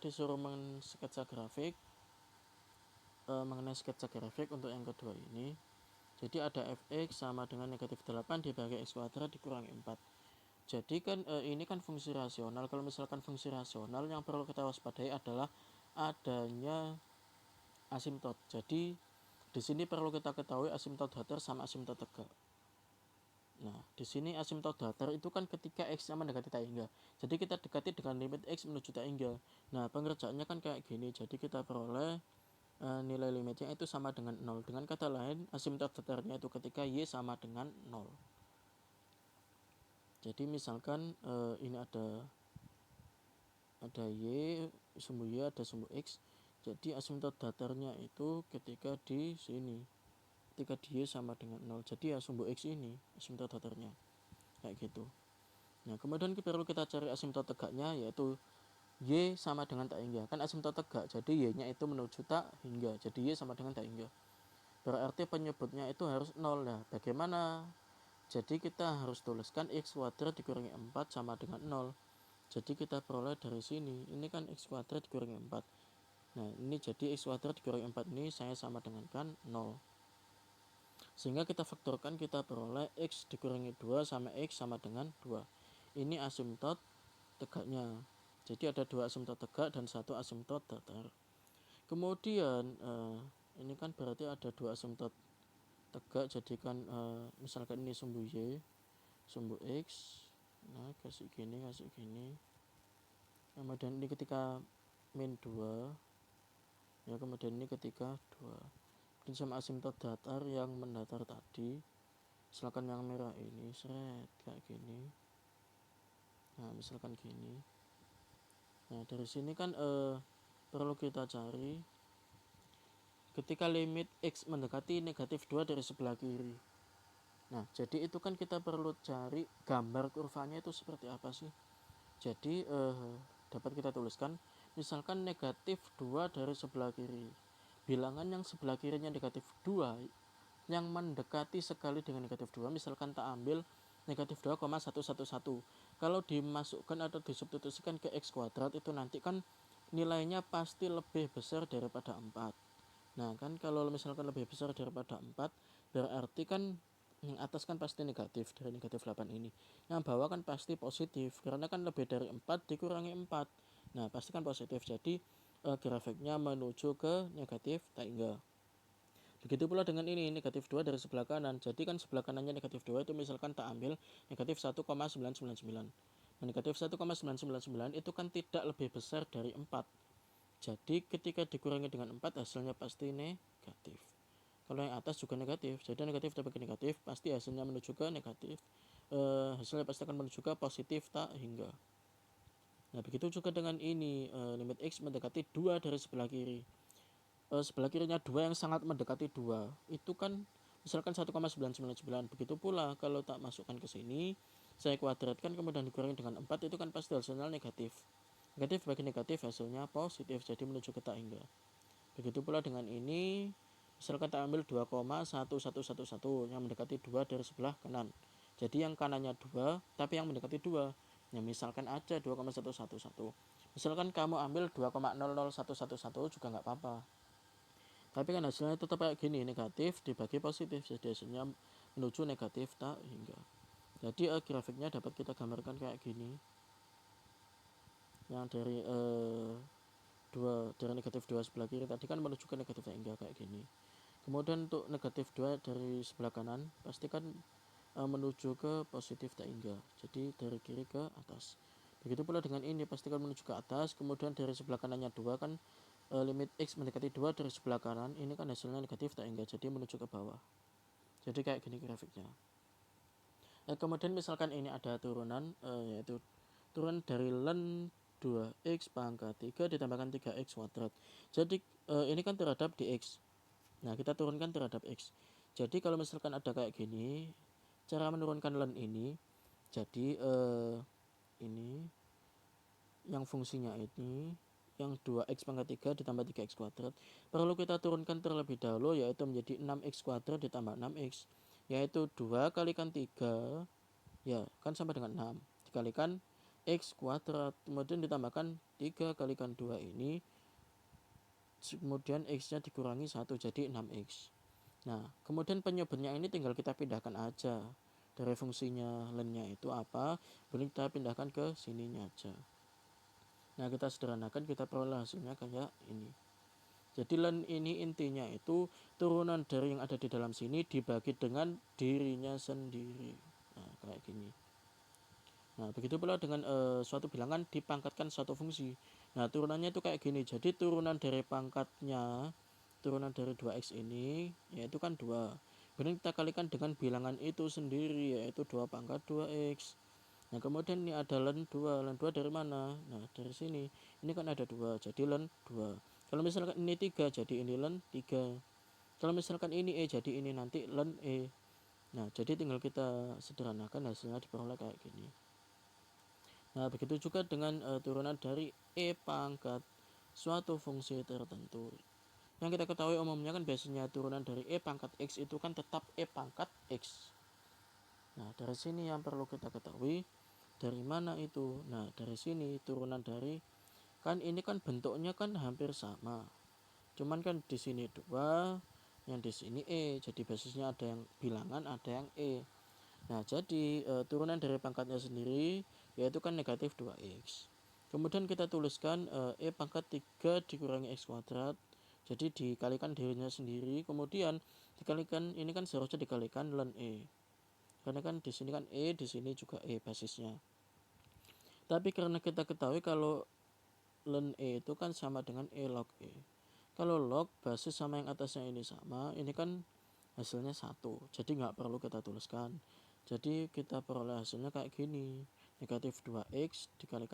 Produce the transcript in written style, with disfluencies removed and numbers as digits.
disuruh mensketsa grafik mengenai sketsa grafik untuk yang kedua ini. Jadi ada fx sama dengan negatif 8 dibagi x kuadrat dikurangi 4. Jadi kan ini kan fungsi rasional. Kalau misalkan fungsi rasional, yang perlu kita waspadai adalah adanya asimtot. Jadi di sini perlu kita ketahui asimtot datar sama asimtot tegak. Nah, di sini asimtot datar itu kan ketika x-nya mendekati tak hingga. Jadi kita dekati dengan limit x menuju tak hingga. Nah, pengerjaannya kan kayak gini. Jadi kita peroleh nilai limitnya itu sama dengan 0. Dengan kata lain, asimtot datarnya itu ketika y sama dengan 0. Jadi misalkan ini ada y, sumbu y, ada sumbu x. Jadi asimtot datarnya itu ketika di sini, ketika di y sama dengan 0. Jadi ya sumbu x ini asimtot datarnya kayak gitu. Nah, kemudian perlu kita cari asimtot tegaknya, yaitu y sama dengan tak hingga. Kan asimtot tegak, jadi y nya itu menuju tak hingga. Jadi y sama dengan tak hingga. Berarti penyebutnya itu harus 0. Nah, bagaimana? Jadi kita harus tuliskan x kuadrat dikurangi 4 sama dengan 0. Jadi kita peroleh dari sini, ini kan x kuadrat dikurangi 4. Nah, ini jadi x kuadrat dikurangi 4 ini saya sama dengan kan 0. Sehingga kita faktorkan, kita peroleh x dikurangi 2 sama x sama dengan 2. Ini asimtot tegaknya. Jadi ada 2 asimtot tegak dan 1 asimtot datar. Kemudian ini kan berarti ada 2 asimtot tegak. Jadi kan misalkan ini sumbu y, sumbu x. Nah, kasih gini. Kemudian ini ketika min 2. Ya, kemudian ini ketika 2. Dan sama asimtot datar yang mendatar tadi. Misalkan yang merah ini seret kayak gini. Nah, misalkan gini. Nah, dari sini kan perlu kita cari ketika limit x mendekati negatif 2 dari sebelah kiri. Nah, jadi itu kan kita perlu cari gambar kurvanya itu seperti apa sih. Jadi dapat kita tuliskan, misalkan negatif 2 dari sebelah kiri. Bilangan yang sebelah kirinya negatif 2 yang mendekati sekali dengan negatif 2, misalkan tak ambil negatif 2,111. Kalau dimasukkan atau disubstitusikan ke x kuadrat, itu nanti kan nilainya pasti lebih besar daripada 4. Nah, kan kalau misalkan lebih besar daripada 4, berarti kan yang atas kan pasti negatif, dari negatif 8 ini. Yang bawah kan pasti positif, karena kan lebih dari 4 dikurangi 4. Nah, pasti kan positif. Jadi grafiknya menuju ke negatif tak hingga. Begitu pula dengan ini, negatif 2 dari sebelah kanan. Jadi kan sebelah kanannya negatif 2 itu misalkan tak ambil negatif 1,999. Nah, negatif 1,999 itu kan tidak lebih besar dari 4. Jadi ketika dikurangi dengan 4, hasilnya pasti negatif. Kalau yang atas juga negatif, jadi negatif dibagi negatif, pasti hasilnya menuju ke negatif. Hasilnya pasti akan menuju ke positif tak hingga. Nah, begitu juga dengan ini, limit x mendekati 2 dari sebelah kiri. Sebelah kirinya 2 yang sangat mendekati 2 itu kan misalkan 1,999. Begitu pula kalau tak masukkan ke sini, saya kuadratkan kemudian dikurangi dengan 4, itu kan pasti hasilnya negatif. Negatif bagi negatif hasilnya positif, jadi menuju ke tak hingga. Begitu pula dengan ini, misalkan tak ambil 2,1111 yang mendekati 2 dari sebelah kanan. Jadi yang kanannya 2 tapi yang mendekati 2. Ya, misalkan aja 2,111. Misalkan kamu ambil 2,00111 juga nggak apa-apa. Tapi kan hasilnya tetap kayak gini, negatif dibagi positif, jadi hasilnya menuju negatif tak hingga. Jadi grafiknya dapat kita gambarkan kayak gini. Yang dari negatif 2 sebelah kiri tadi kan menuju ke negatif tak hingga kayak gini. Kemudian untuk negatif 2 dari sebelah kanan pastikan menuju ke positif tak hingga. Jadi dari kiri ke atas. Begitu pula dengan ini, pastikan menuju ke atas. Kemudian dari sebelah kanannya 2 kan limit x mendekati 2 dari sebelah kanan, ini kan hasilnya negatif tak hingga, jadi menuju ke bawah. Jadi kayak gini grafiknya. Kemudian misalkan ini ada turunan, yaitu turun dari ln 2x pangkat 3 ditambahkan 3x kuadrat. Jadi ini kan terhadap dx. Nah, kita turunkan terhadap x. Jadi kalau misalkan ada kayak gini, cara menurunkan ln ini, jadi ini yang fungsinya ini, yang 2x pangkat 3 ditambah 3x kuadrat, perlu kita turunkan terlebih dahulu, yaitu menjadi 6x kuadrat ditambah 6x, yaitu 2 kalikan 3 ya kan sama dengan 6 dikalikan x kuadrat, kemudian ditambahkan 3 kalikan 2 ini, kemudian X nya dikurangi 1 jadi 6X. Nah kemudian penyebutnya ini tinggal kita pindahkan aja dari fungsinya len-nya itu apa, boleh kita pindahkan ke sininya aja. Nah kita sederhanakan, kita peroleh hasilnya kayak ini. Jadi len ini intinya itu turunan dari yang ada di dalam sini dibagi dengan dirinya sendiri. Nah kayak gini. Nah begitu pula dengan suatu bilangan dipangkatkan suatu fungsi. Nah turunannya itu kayak gini. Jadi turunan dari pangkatnya, turunan dari 2x ini yaitu kan 2. Kemudian kita kalikan dengan bilangan itu sendiri, yaitu 2 pangkat 2x. Nah kemudian ini ada len 2. Len 2 dari mana? Nah dari sini. Ini kan ada 2, jadi len 2. Kalau misalkan ini 3, jadi ini len 3. Kalau misalkan ini E, jadi ini nanti len E. Nah jadi tinggal kita sederhanakan, hasilnya diperoleh kayak gini. Nah begitu juga dengan turunan dari E pangkat suatu fungsi tertentu. Yang kita ketahui umumnya kan biasanya turunan dari E pangkat X itu kan tetap E pangkat X. Nah dari sini yang perlu kita ketahui, dari mana itu? Nah dari sini turunan dari, kan ini kan bentuknya kan hampir sama, cuman kan di sini 2, yang di sini E, jadi basisnya ada yang bilangan, ada yang E. Nah jadi turunan dari pangkatnya sendiri yaitu kan negatif 2x. Kemudian kita tuliskan E pangkat 3 dikurangi x kuadrat, jadi dikalikan dirinya sendiri, kemudian dikalikan, ini kan seharusnya dikalikan len E, karena kan di sini kan E, di sini juga E basisnya. Tapi karena kita ketahui kalau len E itu kan sama dengan E log E. Kalau log basis sama yang atasnya ini sama, ini kan hasilnya 1, jadi nggak perlu kita tuliskan. Jadi kita peroleh hasilnya kayak gini, negatif 2x dikalikan